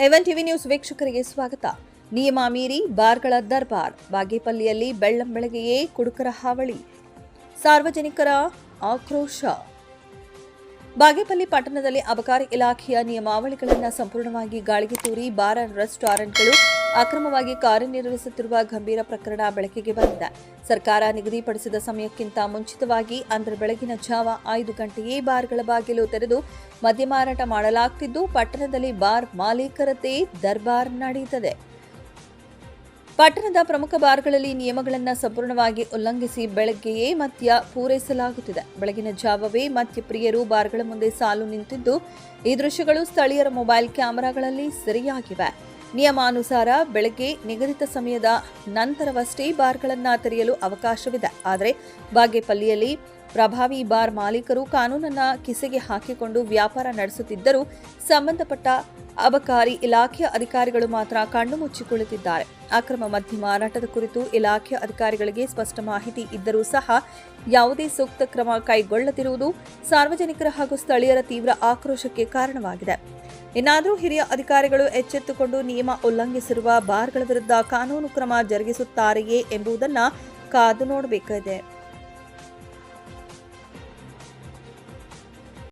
ಎವನ್ TV news ವೀಕ್ಷಕರಿಗೆ ಸ್ವಾಗತ. ನಿಯಮ ಮೀರಿ ಬಾರ್ಗಳ ದರ್ಬಾರ್. ಬಾಗೇಪಲ್ಲಿಯಲ್ಲಿ ಬೆಳ್ಳಂಬೆಳಗ್ಗೆಯೇ ಕುಡುಕರ ಹಾವಳಿ, ಸಾರ್ವಜನಿಕರ ಆಕ್ರೋಶ. ಬಾಗೇಪಲ್ಲಿ ಪಟ್ಟಣದಲ್ಲಿ ಅಬಕಾರಿ ಇಲಾಖೆಯ ನಿಯಮಾವಳಿಗಳನ್ನು ಸಂಪೂರ್ಣವಾಗಿ ಗಾಳಿಗೆ ತೂರಿ ಬಾರ್ ಅಂಡ್ ರೆಸ್ಟೋರೆಂಟ್ಗಳು ಅಕ್ರಮವಾಗಿ ಕಾರ್ಯನಿರ್ವಹಿಸುತ್ತಿರುವ ಗಂಭೀರ ಪ್ರಕರಣ ಬೆಳಕಿಗೆ ಬಂದಿದೆ. ಸರ್ಕಾರ ನಿಗದಿಪಡಿಸಿದ ಸಮಯಕ್ಕಿಂತ ಮುಂಚಿತವಾಗಿ ಅಂದರೆ ಬೆಳಗಿನ ಜಾವ 5 ಗಂಟೆಯೇ ಬಾರ್ಗಳ ಬಾಗಿಲು ತೆರೆದು ಮದ್ಯ ಮಾರಾಟ ಮಾಡಲಾಗುತ್ತಿದ್ದು, ಪಟ್ಟಣದಲ್ಲಿ ಬಾರ್ ಮಾಲೀಕರದ್ದೇ ದರ್ಬಾರ್ ನಡೆಯುತ್ತದೆ. ಪಟ್ಟಣದ ಪ್ರಮುಖ ಬಾರ್ಗಳಲ್ಲಿ ನಿಯಮಗಳನ್ನು ಸಂಪೂರ್ಣವಾಗಿ ಉಲ್ಲಂಘಿಸಿ ಬೆಳಗ್ಗೆಯೇ ಮದ್ಯ ಪೂರೈಸಲಾಗುತ್ತಿದೆ. ಬೆಳಗಿನ ಜಾವವೇ ಮದ್ಯ ಪ್ರಿಯರು ಬಾರ್ಗಳ ಮುಂದೆ ಸಾಲು ನಿಂತಿದ್ದು, ಈ ದೃಶ್ಯಗಳು ಸ್ಥಳೀಯರ ಮೊಬೈಲ್ ಕ್ಯಾಮೆರಾಗಳಲ್ಲಿ ಸೆರೆಯಾಗಿವೆ. ನಿಯಮಾನುಸಾರ ಬೆಳಗ್ಗೆ ನಿಗದಿತ ಸಮಯದ ನಂತರವಷ್ಟೇ ಬಾರ್ಗಳನ್ನು ತೆರೆಯಲು ಅವಕಾಶವಿದೆ. ಆದರೆ ಬಾಗೇಪಲ್ಲಿಯಲ್ಲಿ ಪ್ರಭಾವಿ ಬಾರ್ ಮಾಲೀಕರು ಕಾನೂನನ್ನು ಕಿಸೆಗೆ ಹಾಕಿಕೊಂಡು ವ್ಯಾಪಾರ ನಡೆಸುತ್ತಿದ್ದರೂ ಸಂಬಂಧಪಟ್ಟ ಅಬಕಾರಿ ಇಲಾಖೆಯ ಅಧಿಕಾರಿಗಳು ಮಾತ್ರ ಕಣ್ಣು ಮುಚ್ಚಿ ಕುಳಿತಿದ್ದಾರೆ. ಅಕ್ರಮ ಮದ್ಯ ಮಾರಾಟದ ಕುರಿತು ಇಲಾಖೆಯ ಅಧಿಕಾರಿಗಳಿಗೆ ಸ್ಪಷ್ಟ ಮಾಹಿತಿ ಇದ್ದರೂ ಸಹ ಯಾವುದೇ ಸೂಕ್ತ ಕ್ರಮ ಕೈಗೊಳ್ಳದಿರುವುದು ಸಾರ್ವಜನಿಕರ ಹಾಗೂ ಸ್ಥಳೀಯರ ತೀವ್ರ ಆಕ್ರೋಶಕ್ಕೆ ಕಾರಣವಾಗಿದೆ. ಇನ್ನಾದರೂ ಹಿರಿಯ ಅಧಿಕಾರಿಗಳು ಎಚ್ಚೆತ್ತುಕೊಂಡು ನಿಯಮ ಉಲ್ಲಂಘಿಸಿರುವ ಬಾರ್ಗಳ ವಿರುದ್ಧ ಕಾನೂನು ಕ್ರಮ ಜರುಗಿಸುತ್ತಾರೆಯೇ ಎಂಬುದನ್ನು ಕಾದು ನೋಡಬೇಕಿದೆ.